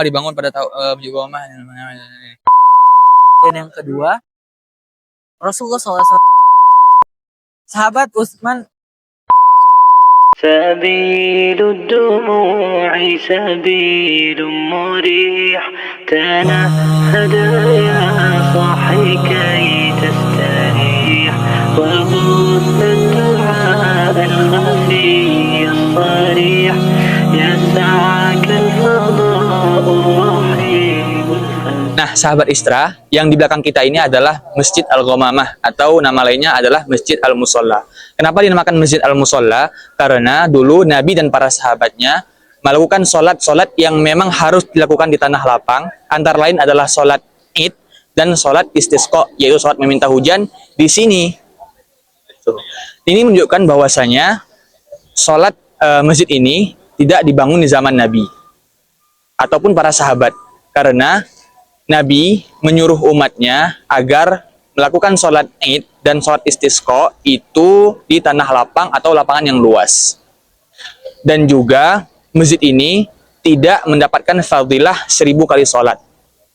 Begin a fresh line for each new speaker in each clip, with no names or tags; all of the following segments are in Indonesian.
dibangun pada Masjid Qomah.
Dan yang kedua, Rasulullah SAW, sahabat Utsman.
سبيل الدموع سبيل مريح تنهد يا صاحي كي تستريح وغص الدعاء الخفي الصريح يسعك الفضاء الرحيم.
Nah, sahabat Istra, yang di belakang kita ini adalah Masjid Al-Ghamamah atau nama lainnya adalah Masjid Al-Mushalla. Kenapa dinamakan Masjid Al-Mushalla? Karena dulu Nabi dan para sahabatnya melakukan sholat-sholat yang memang harus dilakukan di tanah lapang. Antara lain adalah sholat Id dan sholat istisqa, yaitu sholat meminta hujan di sini. Ini menunjukkan bahwasanya sholat masjid ini tidak dibangun di zaman Nabi ataupun para sahabat, karena Nabi menyuruh umatnya agar melakukan sholat Id dan sholat istisqa itu di tanah lapang atau lapangan yang luas. Dan juga masjid ini tidak mendapatkan fadilah 1000 kali sholat,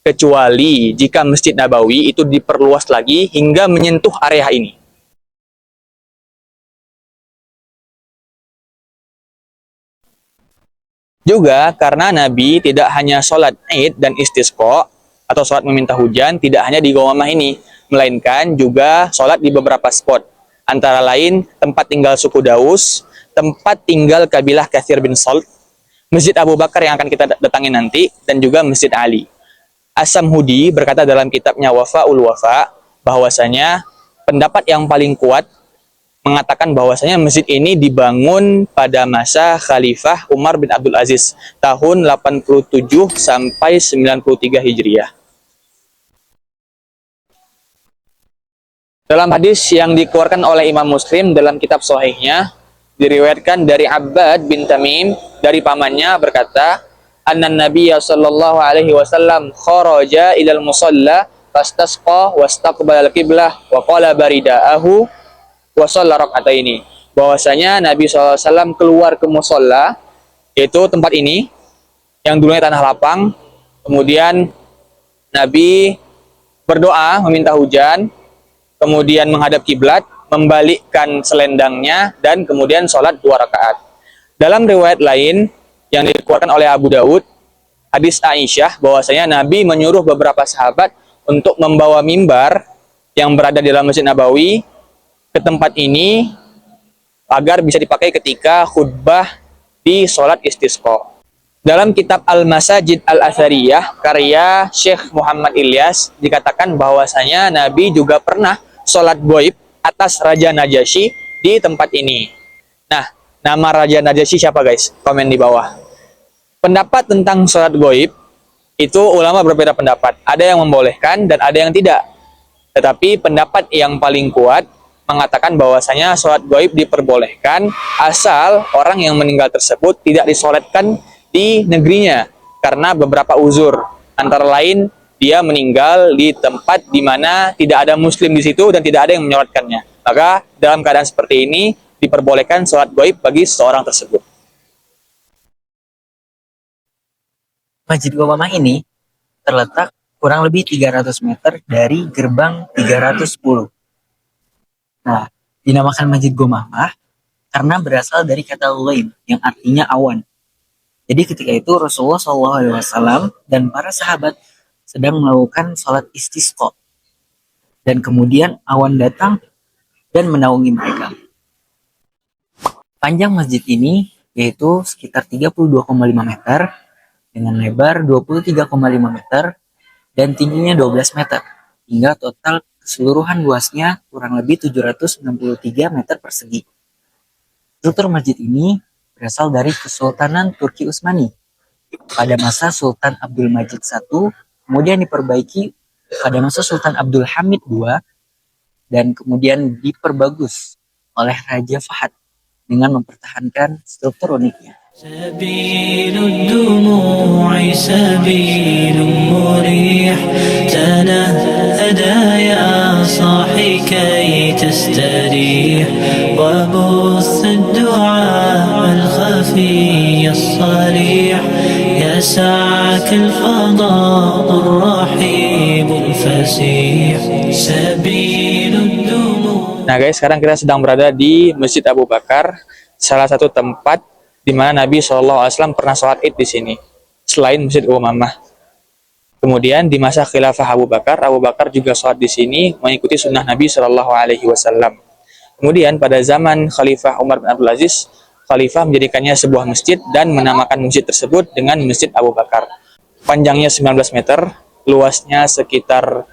kecuali jika Masjid Nabawi itu diperluas lagi hingga menyentuh area ini. Juga karena Nabi tidak hanya sholat Id dan istisqa atau sholat meminta hujan, tidak hanya di Ghamamah ini, melainkan juga sholat di beberapa spot, antara lain tempat tinggal suku Daus, tempat tinggal kabilah Katsir bin Salt, Masjid Abu Bakar yang akan kita datangi nanti, dan juga Masjid Ali. As-Samhudi berkata dalam kitabnya Wafa'ul Wafa bahwasanya pendapat yang paling kuat mengatakan bahwasanya masjid ini dibangun pada masa Khalifah Umar bin Abdul Aziz tahun 87 sampai 93 Hijriah. Dalam hadis yang dikeluarkan oleh Imam Muslim dalam kitab Sahihnya, diriwayatkan dari Abbad bin Tamim dari pamannya berkata, "Anna Nabiyya sallallahu alaihi wasallam kharaja ilal musalla fastasqa wastaqbala al-qiblah wa qala baridaahu wa shalla rak'ataini." Bahwasanya Nabi SAW keluar ke musalla, yaitu tempat ini yang dulunya tanah lapang, kemudian Nabi berdoa meminta hujan, kemudian menghadap kiblat, membalikkan selendangnya, dan kemudian sholat 2 rakaat. Dalam riwayat lain yang dikeluarkan oleh Abu Daud, hadis Aisyah, bahwasanya Nabi menyuruh beberapa sahabat untuk membawa mimbar yang berada di dalam Masjid Nabawi ke tempat ini agar bisa dipakai ketika khutbah di sholat istisqa. Dalam kitab Al-Masajid Al-Athariyah karya Syekh Muhammad Ilyas dikatakan bahwasanya Nabi juga pernah sholat goib atas Raja Najasyi di tempat ini. Nah, nama Raja Najasyi siapa guys? Komen di bawah. Pendapat tentang sholat goib itu ulama berbeda pendapat. Ada yang membolehkan dan ada yang tidak. Tetapi pendapat yang paling kuat mengatakan bahwasanya sholat goib diperbolehkan asal orang yang meninggal tersebut tidak disolatkan di negerinya karena beberapa uzur, antara lain dia meninggal di tempat di mana tidak ada muslim di situ dan tidak ada yang menyolatkannya. Maka dalam keadaan seperti ini diperbolehkan sholat goib bagi seseorang tersebut.
Masjid Ghamamah ini terletak kurang lebih 300 meter dari gerbang 310. Nah, dinamakan Masjid Ghamamah karena berasal dari kata laim yang artinya awan. Jadi ketika itu Rasulullah SAW dan para sahabat sedang melakukan sholat istisqa. Dan kemudian awan datang dan menaungi mereka. Panjang masjid ini yaitu sekitar 32,5 meter dengan lebar 23,5 meter dan tingginya 12 meter. Hingga total keseluruhan luasnya kurang lebih 763 meter persegi. Struktur masjid ini berasal dari Kesultanan Turki Utsmani pada masa Sultan Abdul Majid I, kemudian diperbaiki pada masa Sultan Abdul Hamid II, dan kemudian diperbagus oleh Raja Fahad dengan mempertahankan struktur uniknya.
سبيل الدموع سبيل مريح تنهدى يا صاحي كي تستريح وبث الدعاء الخفي الصريح يسعك الفضاء الرحيب الفسيح سبيل الدموع.
Nah guys, sekarang kita sedang berada di Masjid Abu Bakar, salah satu tempat di mana Nabi SAW pernah sholat Id di sini, selain Masjid Umamah. Kemudian di masa khilafah Abu Bakar juga sholat di sini mengikuti sunnah Nabi SAW. Kemudian pada zaman Khalifah Umar bin Abdul Aziz, Khalifah menjadikannya sebuah masjid dan menamakan masjid tersebut dengan Masjid Abu Bakar. Panjangnya 19 meter, luasnya sekitar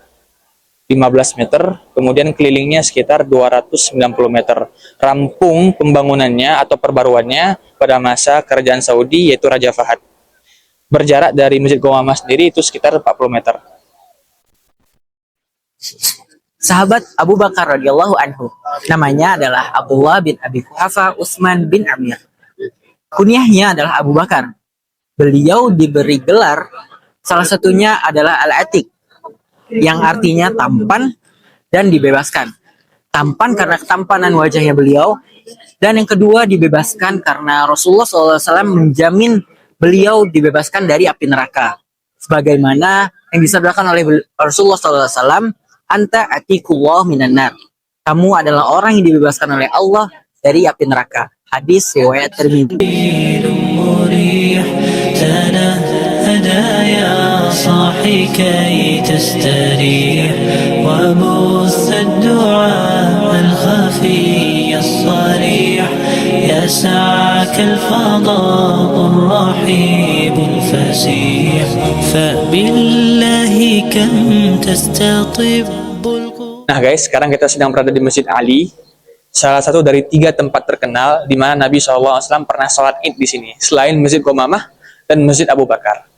15 meter, kemudian kelilingnya sekitar 290 meter. Rampung pembangunannya atau perbaruannya pada masa kerajaan Saudi, yaitu Raja Fahad. Berjarak dari Masjid Qomamah sendiri itu sekitar 40 meter.
Sahabat Abu Bakar radhiyallahu anhu, namanya adalah Abdullah bin Abi Quhafa Utsman bin Amir. Kunyahnya adalah Abu Bakar. Beliau diberi gelar, salah satunya adalah Al-Atiq, yang artinya tampan dan dibebaskan. Tampan karena ketampanan wajahnya beliau, dan yang kedua dibebaskan karena Rasulullah SAW menjamin beliau dibebaskan dari api neraka. Sebagaimana yang disabdakan oleh Rasulullah SAW, anta atiqullah minan nar. Kamu adalah orang yang dibebaskan oleh Allah dari api neraka. Hadis riwayat Tirmidzi.
صاحي كي تستريح وبث الدعاء الخفي الصريح يسعك الفضاء الرحيب الفسيح فبالله كم تستطب القلوب.
Nah guys, sekarang kita sedang berada di Masjid Ali, salah satu dari 3 tempat terkenal di mana Nabi SAW pernah sholat Id di sini, selain Masjid Qomamah dan Masjid Abu Bakar.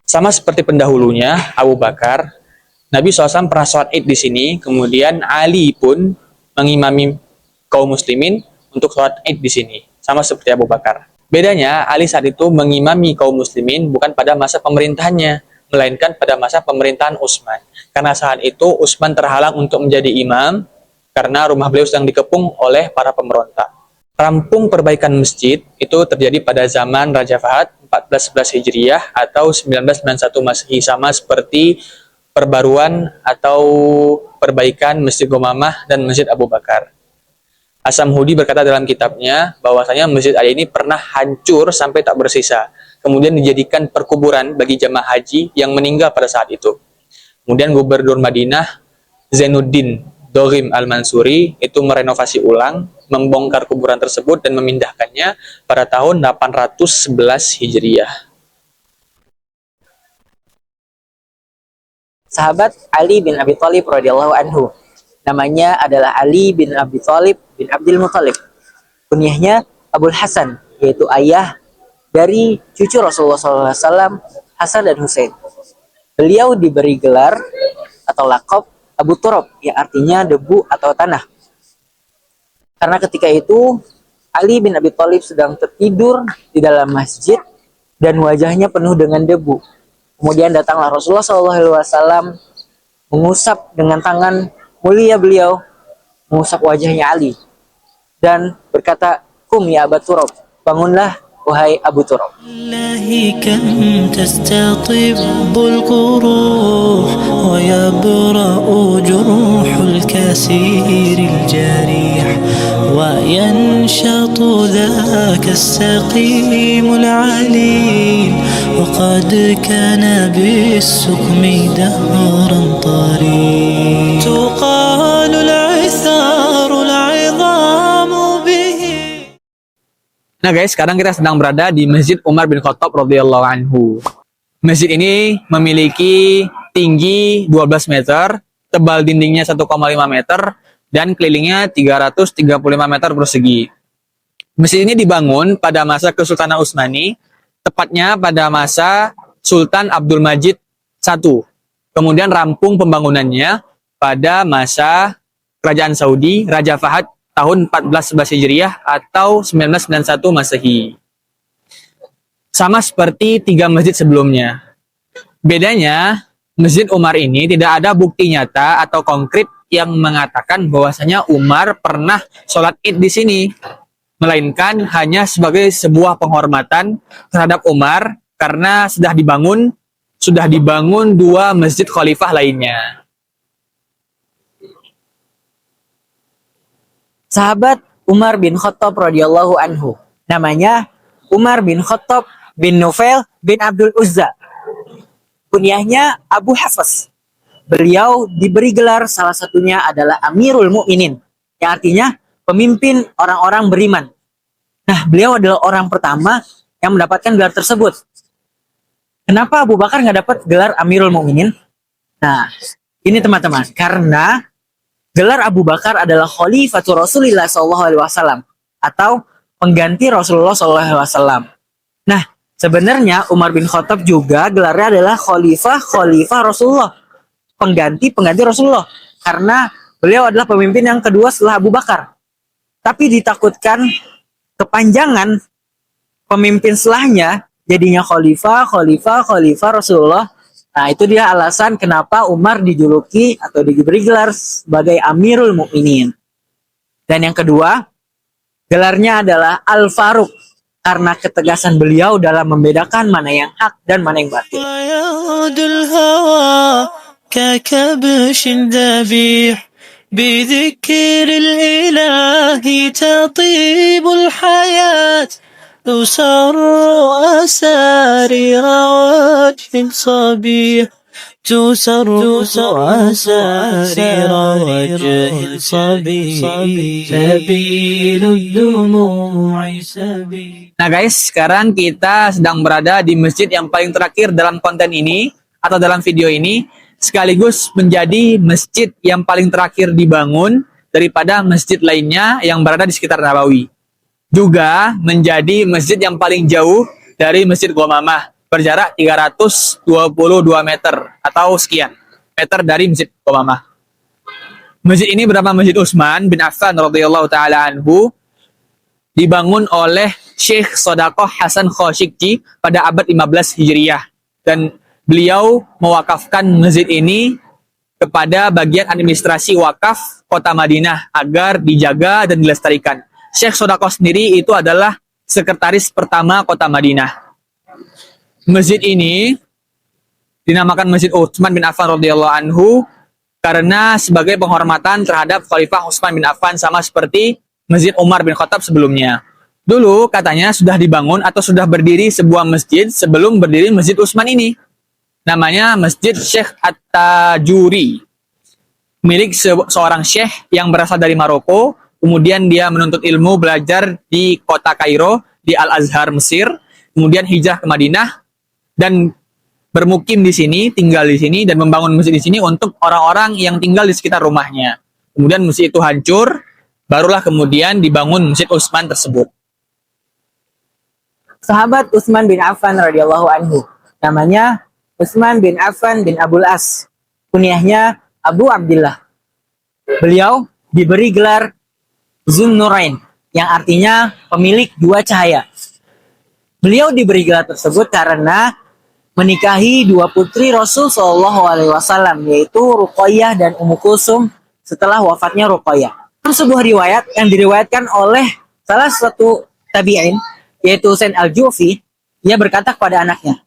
Sama seperti pendahulunya, Abu Bakar, Nabi SAW pernah sholat Id di sini, kemudian Ali pun mengimami kaum muslimin untuk sholat Id di sini, sama seperti Abu Bakar. Bedanya, Ali saat itu mengimami kaum muslimin bukan pada masa pemerintahannya, melainkan pada masa pemerintahan Utsman. Karena saat itu Utsman terhalang untuk menjadi imam, karena rumah beliau sedang dikepung oleh para pemberontak. Rampung perbaikan masjid itu terjadi pada zaman Raja Fahad 1411 Hijriah atau 1991 Masehi, sama seperti perbaruan atau perbaikan Masjid Qomamah dan Masjid Abu Bakar. Asam Hudi berkata dalam kitabnya bahwasanya Masjid Ali ini pernah hancur sampai tak bersisa, kemudian dijadikan perkuburan bagi jamaah haji yang meninggal pada saat itu. Kemudian Gubernur Madinah Zainuddin Doghim Al-Mansuri itu merenovasi ulang, membongkar kuburan tersebut dan memindahkannya pada tahun 811 Hijriah.
Sahabat Ali bin Abi Thalib radhiyallahu anhu, namanya adalah Ali bin Abi Thalib bin Abdul Muthalib. Kunyahnya Abul Hasan, yaitu ayah dari cucu Rasulullah SAW, Hasan dan Husain. Beliau diberi gelar atau lakop Abu Turab, yang artinya debu atau tanah. Karena ketika itu Ali bin Abi Thalib sedang tertidur di dalam masjid dan wajahnya penuh dengan debu. Kemudian datanglah Rasulullah SAW mengusap dengan tangan mulia beliau, mengusap wajahnya Ali dan berkata, "Kum ya Abu Turab, bangunlah wahai Abu Turab."
الله كم تستطب القروح ويبرأ جروح الكسير الجريح وينشط ذاك السقيم العليل وقد كان بالسقم دهرا طريق تقال العثار العظام به.
Nah guys, sekarang kita sedang berada di Masjid Umar bin Khattab radhiyallahu anhu. Masjid ini memiliki tinggi 12 meter, tebal dindingnya 1,5 meter, dan kelilingnya 335 meter persegi. Masjid ini dibangun pada masa Kesultanan Utsmani, tepatnya pada masa Sultan Abdul Majid I. Kemudian rampung pembangunannya pada masa Kerajaan Saudi, Raja Fahad tahun 1411 Hijriah atau 1991 Masehi. Sama seperti 3 masjid sebelumnya. Bedanya, Masjid Umar ini tidak ada bukti nyata atau konkret yang mengatakan bahwasanya Umar pernah sholat Id di sini. Melainkan hanya sebagai sebuah penghormatan terhadap Umar karena sudah dibangun dua masjid khalifah lainnya.
Sahabat Umar bin Khattab radhiyallahu anhu, namanya Umar bin Khattab bin Nufail bin Abdul Uzza. Kunyahnya Abu Hafs. Beliau diberi gelar salah satunya adalah Amirul Mukminin, yang artinya pemimpin orang-orang beriman. Nah, beliau adalah orang pertama yang mendapatkan gelar tersebut. Kenapa Abu Bakar nggak dapat gelar Amirul Mukminin? Nah, ini teman-teman, karena gelar Abu Bakar adalah Khalifatul Rasulillah SAW atau pengganti Rasulullah SAW. Nah, sebenarnya Umar bin Khattab juga gelarnya adalah Khalifah Rasulullah, pengganti Rasulullah, karena beliau adalah pemimpin yang kedua setelah Abu Bakar. Tapi ditakutkan kepanjangan pemimpin setelahnya jadinya Khalifah Rasulullah. Nah, itu dia alasan kenapa Umar dijuluki atau diberi gelar sebagai Amirul Mukminin. Dan yang kedua, gelarnya adalah Al-Faruq, karena ketegasan beliau dalam membedakan mana yang hak dan mana yang batil.
ككبش ذبيح بذكر الإله تطيب الحياة تسر أسارير وجه صبيح تسر أسارير وجه صبيح سبيل الدموع سبيل.
Nah guys, sekarang kita sedang berada di masjid yang paling terakhir dalam konten ini atau dalam video ini, sekaligus menjadi masjid yang paling terakhir dibangun daripada masjid lainnya yang berada di sekitar Nabawi. Juga menjadi masjid yang paling jauh dari Masjid Ghamamah, berjarak 322 meter atau sekian meter dari Masjid Ghamamah. Masjid ini bernama Masjid Utsman bin Affan radhiyallahu taala anhu, dibangun oleh Syekh Shadaqah Hasan Khoshikji pada abad 15 Hijriah, dan beliau mewakafkan masjid ini kepada bagian administrasi wakaf kota Madinah agar dijaga dan dilestarikan. Syekh Shadaqah sendiri itu adalah sekretaris pertama kota Madinah. Masjid ini dinamakan Masjid Utsman bin Affan radhiyallahu anhu karena sebagai penghormatan terhadap Khalifah Utsman bin Affan, sama seperti Masjid Umar bin Khattab sebelumnya. Dulu katanya sudah dibangun atau sudah berdiri sebuah masjid sebelum berdiri Masjid Utsman ini. Namanya Masjid Syekh At-Tajuri, milik seorang syekh yang berasal dari Maroko. Kemudian dia menuntut ilmu, belajar di kota Kairo, di Al-Azhar, Mesir. Kemudian hijrah ke Madinah dan bermukim di sini, tinggal di sini, dan membangun masjid di sini untuk orang-orang yang tinggal di sekitar rumahnya. Kemudian masjid itu hancur, barulah kemudian dibangun Masjid Utsman tersebut.
Sahabat Utsman bin Affan radhiyallahu anhu, namanya Utsman bin Affan bin Abul As, kunyahnya Abu Abdillah. Beliau diberi gelar Zunnurain, yang artinya pemilik dua cahaya. Beliau diberi gelar tersebut karena menikahi dua putri Rasul Shallallahu Alaihi Wasallam, yaitu Ruqayyah dan Ummu Kulsum setelah wafatnya Ruqayyah. Sebuah riwayat yang diriwayatkan oleh salah satu tabi'in, yaitu Husain Al-Ju'fi, ia berkata kepada anaknya,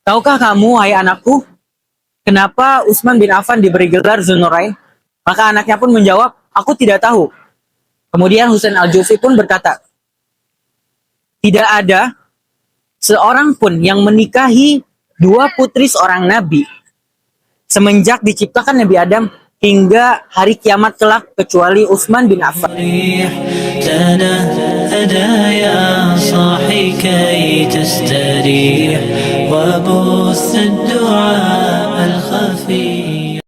"Tahukah kamu, hai anakku, kenapa Utsman bin Affan diberi gelar Zunnurain?" Maka anaknya pun menjawab, "Aku tidak tahu." Kemudian Husain Al-Jufi pun berkata, "Tidak ada seorang pun yang menikahi dua putri seorang nabi semenjak diciptakan Nabi Adam hingga hari kiamat kelak kecuali Utsman bin Affan."
يا صاحي كي تستريح وبث الدعاء